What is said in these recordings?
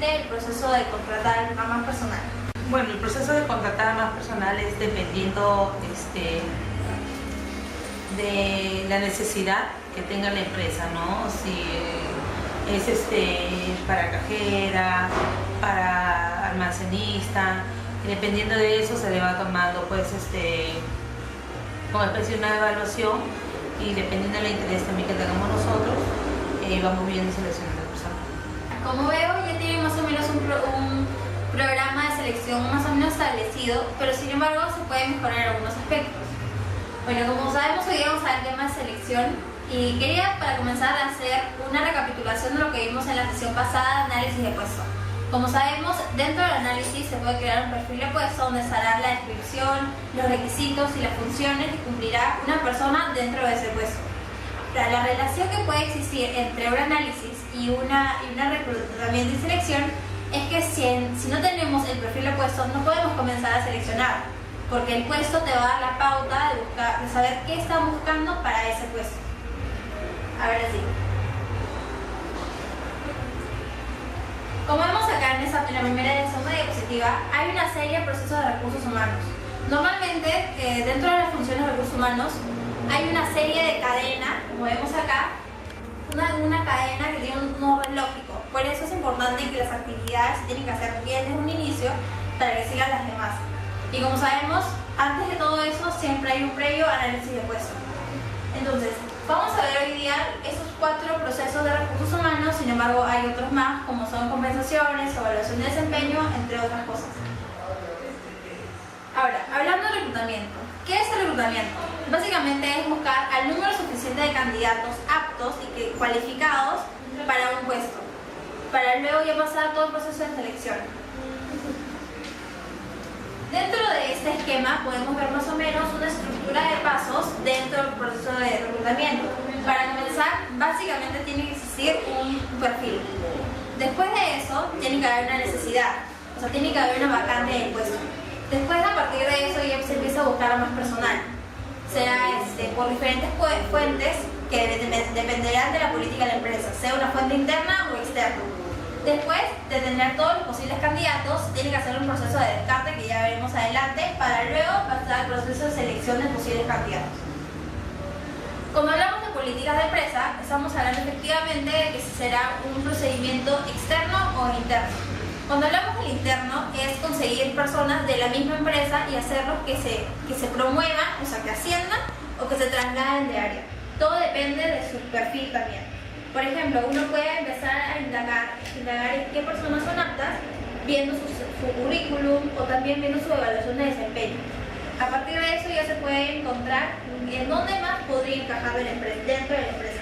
básicamente el proceso de contratar a más personal? Bueno, el proceso de contratar a más personal es dependiendo de la necesidad que tenga la empresa, ¿no? Si es para cajera, para almacenista, y dependiendo de eso se le va tomando pues como especie una evaluación, y dependiendo del interés también que tengamos nosotros, vamos viendo y seleccionando personas. Como veo, ya tienen más o menos un programa de selección más o menos establecido, pero sin embargo se pueden mejorar algunos aspectos. Bueno, como sabemos, hoy vamos a ver el tema de selección y quería para comenzar a hacer una recapitulación de lo que vimos en la sesión pasada de análisis de puesto. Como sabemos, dentro del análisis se puede crear un perfil de puesto donde estará la descripción, los requisitos y las funciones que cumplirá una persona dentro de ese puesto. La relación que puede existir entre un análisis y una reclutamiento y selección es que si no tenemos el perfil de puesto no podemos comenzar a seleccionar, porque el puesto te va a dar la pauta de saber qué están buscando para ese puesto. Ahora sí. Como vemos acá en la primera y segunda diapositiva, hay una serie de procesos de recursos humanos. Normalmente, dentro de las funciones de recursos humanos, hay una serie de cadenas, como vemos acá, una cadena que tiene un orden lógico. Por eso es importante que las actividades se tienen que hacer bien desde un inicio para que sigan las demás. Y como sabemos, antes de todo eso siempre hay un previo análisis de puesto. Entonces, vamos a ver hoy día esos 4 procesos de recursos humanos, sin embargo hay otros más, como son compensaciones, evaluación de desempeño, entre otras cosas. Ahora, hablando de reclutamiento, ¿qué es el reclutamiento? Básicamente es buscar al número suficiente de candidatos aptos y cualificados para un puesto, para luego ya pasar todo el proceso de selección. Dentro de este esquema podemos ver más o menos una estructura de pasos dentro del proceso de reclutamiento. Para comenzar, básicamente tiene que existir un perfil. Después de eso, tiene que haber una necesidad, o sea, tiene que haber una vacante del puesto. Después, a partir de eso, ya se empieza a buscar a más personal. Será por diferentes fuentes que dependerán de la política de la empresa, sea una fuente interna o externa. Después de tener todos los posibles candidatos, tiene que hacer un proceso de descarte que ya veremos adelante para luego pasar al proceso de selección de posibles candidatos. Cuando hablamos de políticas de empresa, estamos hablando efectivamente de que será un procedimiento externo o interno. Cuando hablamos del interno, es conseguir personas de la misma empresa y hacerlos que se promuevan, o sea, que asciendan o que se trasladen de área. Todo depende de su perfil también. Por ejemplo, uno puede empezar a indagar en qué personas son aptas, viendo su currículum o también viendo su evaluación de desempeño. A partir de eso ya se puede encontrar en dónde más podría encajar dentro de la empresa.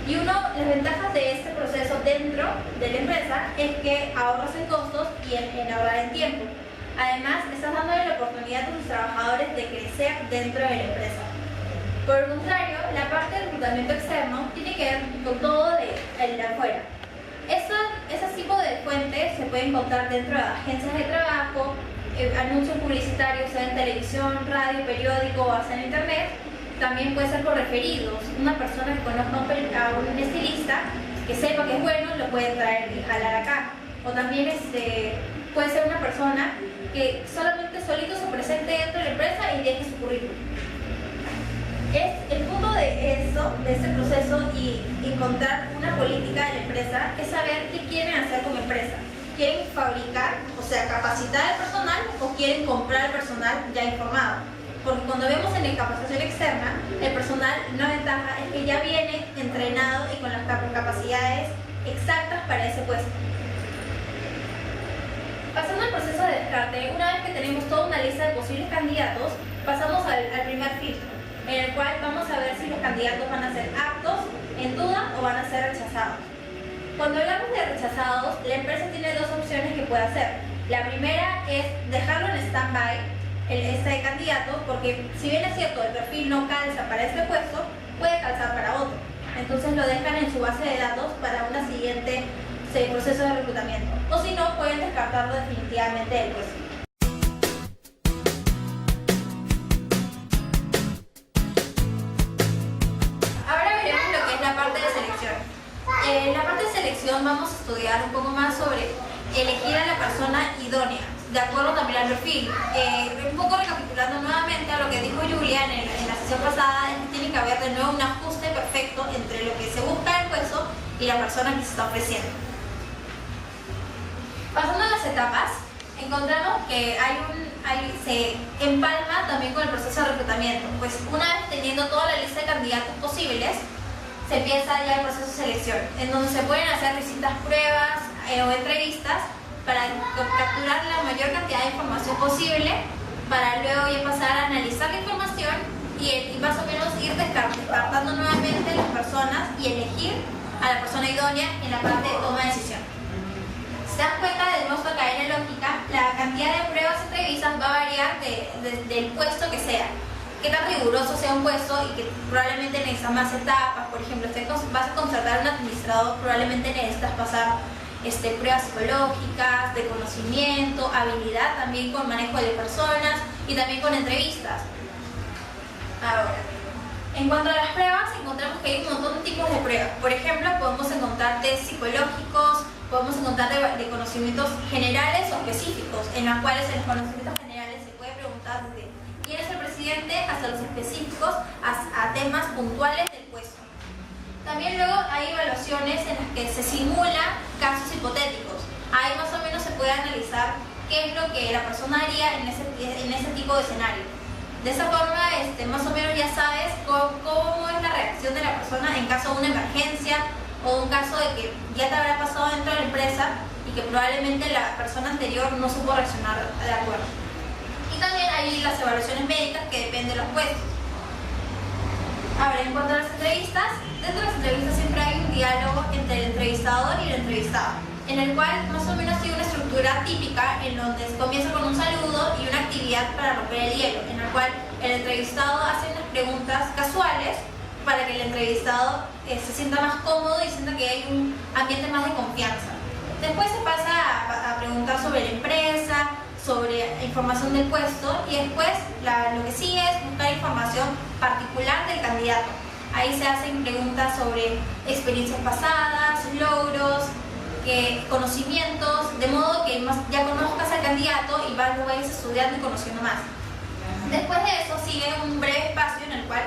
Y las ventajas de este proceso dentro de la empresa es que ahorras en costos y en ahorrar en tiempo. Además, estás dándole la oportunidad a tus trabajadores de crecer dentro de la empresa. Por el contrario, la parte del reclutamiento externo tiene que ver con todo de afuera. Ese tipo de fuentes se puede encontrar dentro de agencias de trabajo, anuncios publicitarios, sea en televisión, radio, periódico o hasta en internet. También puede ser por referidos. Una persona que conozca a un estilista, que sepa que es bueno, lo puede traer y jalar acá. O también puede ser una persona que solito se presente dentro de la empresa y deje su currículum. El punto de este proceso y encontrar una política de la empresa es saber qué quieren hacer como empresa. ¿Quieren fabricar, o sea, capacitar al personal o quieren comprar al personal ya informado? Porque cuando vemos en la capacitación externa, el personal, una ventaja es que ya viene entrenado y con las capacidades exactas para ese puesto. Pasando al proceso de descarte, una vez que tenemos toda una lista de posibles candidatos, pasamos al primer filtro, en el cual vamos a ver si los candidatos van a ser aptos, en duda o van a ser rechazados. Cuando hablamos de rechazados, la empresa tiene 2 opciones que puede hacer. La primera es dejarlo en stand-by, este candidato, porque si bien es cierto, el perfil no calza para este puesto, puede calzar para otro. Entonces lo dejan en su base de datos para una siguiente proceso de reclutamiento. O si no, pueden descartarlo definitivamente del puesto. En la parte de selección vamos a estudiar un poco más sobre elegir a la persona idónea, de acuerdo también al perfil. Un poco recapitulando nuevamente a lo que dijo Julia en la sesión pasada, es que tiene que haber de nuevo un ajuste perfecto entre lo que se busca en el puesto y la persona que se está ofreciendo. Pasando a las etapas, encontramos que se empalma también con el proceso de reclutamiento, pues una vez teniendo toda la lista de candidatos posibles, se empieza ya el proceso de selección, en donde se pueden hacer distintas pruebas o entrevistas para capturar la mayor cantidad de información posible, para luego ya pasar a analizar la información y más o menos ir descartando nuevamente las personas y elegir a la persona idónea en la parte de toma de decisión. Si te das cuenta, de nuestra cadena lógica, la cantidad de pruebas y entrevistas va a variar del puesto que sea. Qué tan riguroso sea un puesto y que probablemente necesitas más etapas. Por ejemplo, si vas a contratar a un administrador, probablemente necesitas pasar pruebas psicológicas, de conocimiento, habilidad también con manejo de personas y también con entrevistas. Ahora, en cuanto a las pruebas, encontramos que hay un montón de tipos de pruebas. Por ejemplo, podemos encontrar test psicológicos, podemos encontrar de conocimientos generales o específicos, en los cuales en los conocimientos generales se puede preguntar desde quién es el presidente hasta los específicos a temas puntuales del puesto. También luego hay evaluaciones en las que se simulan casos hipotéticos. Ahí más o menos se puede analizar qué es lo que la persona haría en ese tipo de escenario. De esa forma, más o menos ya sabes cómo es la reacción de la persona en caso de una emergencia o un caso de que ya te habrá pasado dentro de la empresa y que probablemente la persona anterior no supo reaccionar de acuerdo. Y también hay las evaluaciones médicas que dependen de los puestos. Ahora, en cuanto a las entrevistas, dentro de las entrevistas siempre hay un diálogo entre el entrevistador y el entrevistado, en el cual más o menos hay una estructura típica en donde comienza con un saludo y una actividad para romper el hielo, en la cual el entrevistado hace unas preguntas casuales para que el entrevistado se sienta más cómodo y sienta que hay un ambiente más de confianza. Después se pasa a preguntar sobre la empresa, sobre información del puesto y después lo que sigue es buscar información particular del candidato. Ahí se hacen preguntas sobre experiencias pasadas, logros, conocimientos, de modo que ya conozcas al candidato y vayas estudiando y conociendo más. Después de eso sigue un breve espacio en el cual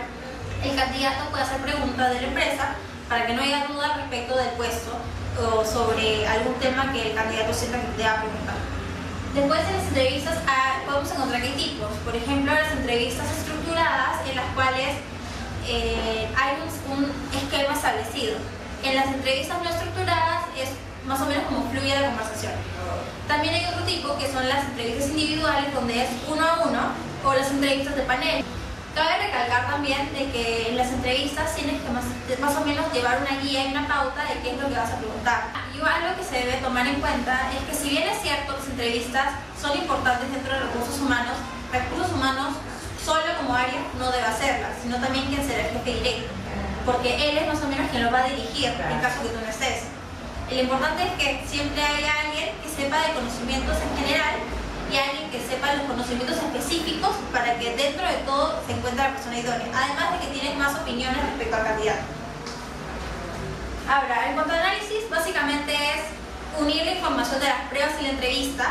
el candidato puede hacer preguntas de la empresa para que no haya duda respecto del puesto o sobre algún tema que el candidato sienta que deba preguntar. Después de las entrevistas podemos encontrar que hay tipos. Por ejemplo, las entrevistas estructuradas en las cuales hay un esquema establecido. En las entrevistas no estructuradas es más o menos como fluye la conversación. También hay otro tipo que son las entrevistas individuales donde es uno a uno o las entrevistas de panel. Cabe recalcar también de que en las entrevistas tienes que más o menos llevar una guía y una pauta de qué es lo que vas a preguntar. Y algo que se debe tomar en cuenta es que si bien es cierto las entrevistas son importantes dentro de recursos humanos solo como área no debe hacerlas, sino también quien será el jefe directo, porque él es más o menos quien lo va a dirigir en caso que tú no estés. Lo importante es que siempre haya alguien que sepa de conocimientos en general y alguien que sepa los conocimientos específicos para que dentro de todo se encuentre la persona idónea, además de que tienen más opiniones respecto al candidato. Ahora, en cuanto al análisis, básicamente es unir la información de las pruebas y la entrevista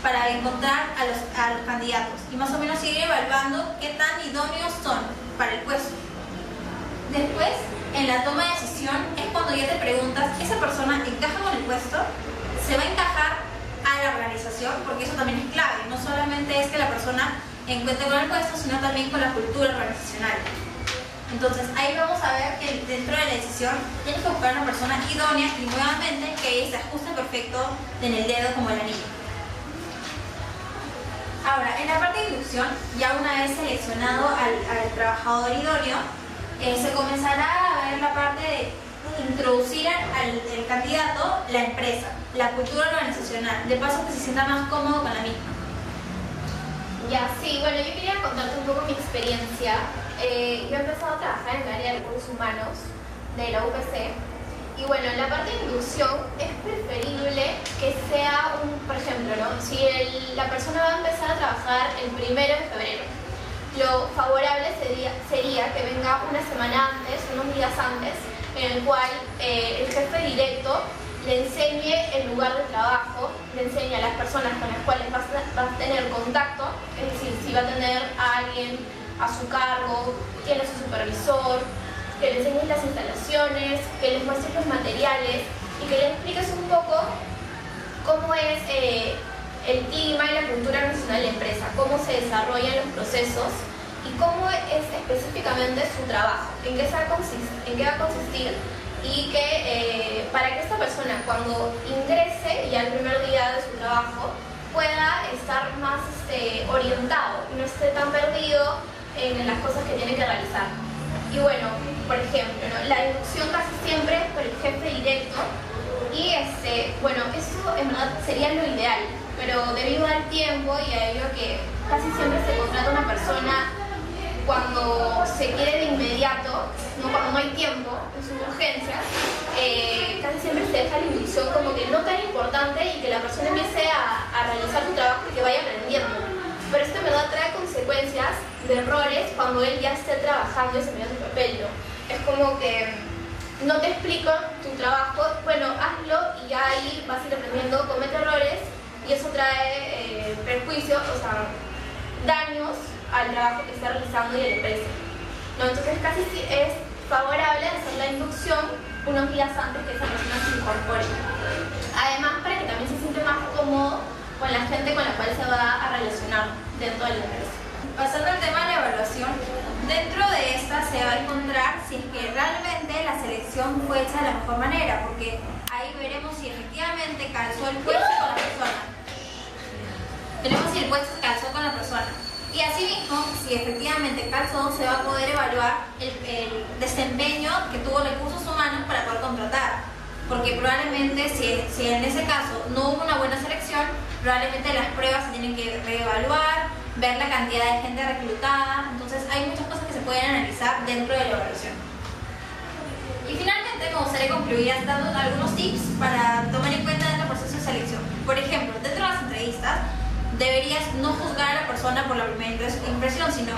para encontrar a los candidatos y más o menos ir evaluando qué tan idóneos son para el puesto. Después, en la toma de decisión es cuando ya te preguntas, ¿esa persona encaja con el puesto? ¿Se va a encajar a la organización? Porque eso también es clave, no solamente es que la persona encuentre con el puesto, sino también con la cultura organizacional. Entonces ahí vamos a ver que dentro de la decisión tienes que buscar una persona idónea y nuevamente que se ajuste perfecto en el dedo como el anillo. Ahora, en la parte de inducción, ya una vez seleccionado al trabajador idóneo, se comenzará a ver la parte de introducir al candidato la empresa, la cultura organizacional, de paso que se sienta más cómodo con la misma. Ya, sí, bueno, yo quería contarte un poco mi experiencia. Yo he empezado a trabajar en el área de recursos humanos de la UPC y bueno, en la parte de inducción es preferible que sea por ejemplo, ¿no? Si la persona va a empezar a trabajar el 1 de febrero, lo favorable sería que venga una semana antes, unos días antes, en el cual el jefe directo le enseñe el lugar de trabajo, le enseñe a las personas con las cuales vas a tener contacto, es decir, si va a tener a alguien a su cargo, tiene a su supervisor, que le enseñes las instalaciones, que les muestres los materiales y que le expliques un poco cómo es el clima y la cultura organizacional de la empresa, cómo se desarrollan los procesos y cómo es específicamente su trabajo, en qué va a consistir y que para que esta persona cuando ingrese ya el primer día de su trabajo pueda estar más orientado y no esté tan perdido en las cosas que tiene que realizar. Y bueno, por ejemplo, ¿no? La inducción casi siempre es por el jefe directo y bueno, eso en verdad sería lo ideal, pero debido al tiempo y a ello que casi siempre se contrata una persona cuando se quiere de inmediato, cuando no hay tiempo, es una urgencia, casi siempre se deja la inducción como que no tan importante y que la persona empiece a realizar su trabajo y que vaya aprendiendo. Pero esto en verdad trae consecuencias de errores cuando él ya esté trabajando y desempeñando su papel, ¿no? Es como que no te explico tu trabajo, bueno, hazlo y ya ahí vas a ir aprendiendo, comete errores y eso trae perjuicios, o sea, daños al trabajo que está realizando y a la empresa, ¿no? Entonces casi es favorable hacer la inducción unos días antes que esa persona se incorpore. Además, para que también se siente más cómodo con la gente con la cual se va a relacionar dentro de la empresa. Pasando al tema de la evaluación, dentro de esta se va a encontrar si es que realmente la selección fue hecha de la mejor manera, porque ahí veremos si efectivamente calzó el puesto con la persona. Veremos si el puesto calzó con la persona. Y asimismo, si efectivamente calzó, se va a poder evaluar el desempeño que tuvo recursos humanos para poder contratar. Porque probablemente, si en ese caso no hubo una buena selección, probablemente las pruebas se tienen que reevaluar, ver la cantidad de gente reclutada. Entonces hay muchas cosas que se pueden analizar dentro de la evaluación. Y finalmente me gustaría concluir dando algunos tips para tomar en cuenta en el proceso de selección. Por ejemplo, dentro de las entrevistas, deberías no juzgar a la persona por la primera impresión, sino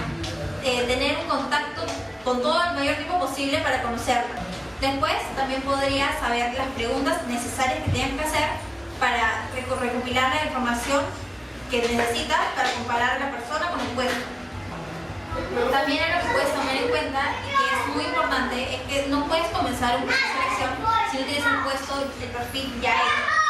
tener un contacto con todo el mayor tiempo posible para conocerla. Después también podrías saber las preguntas necesarias que tienes que hacer para recopilar la información que necesitas para comparar a la persona con el puesto. También algo que puedes tomar en cuenta y que es muy importante es que no puedes comenzar un proceso de selección si no tienes un puesto, el perfil ya hecho.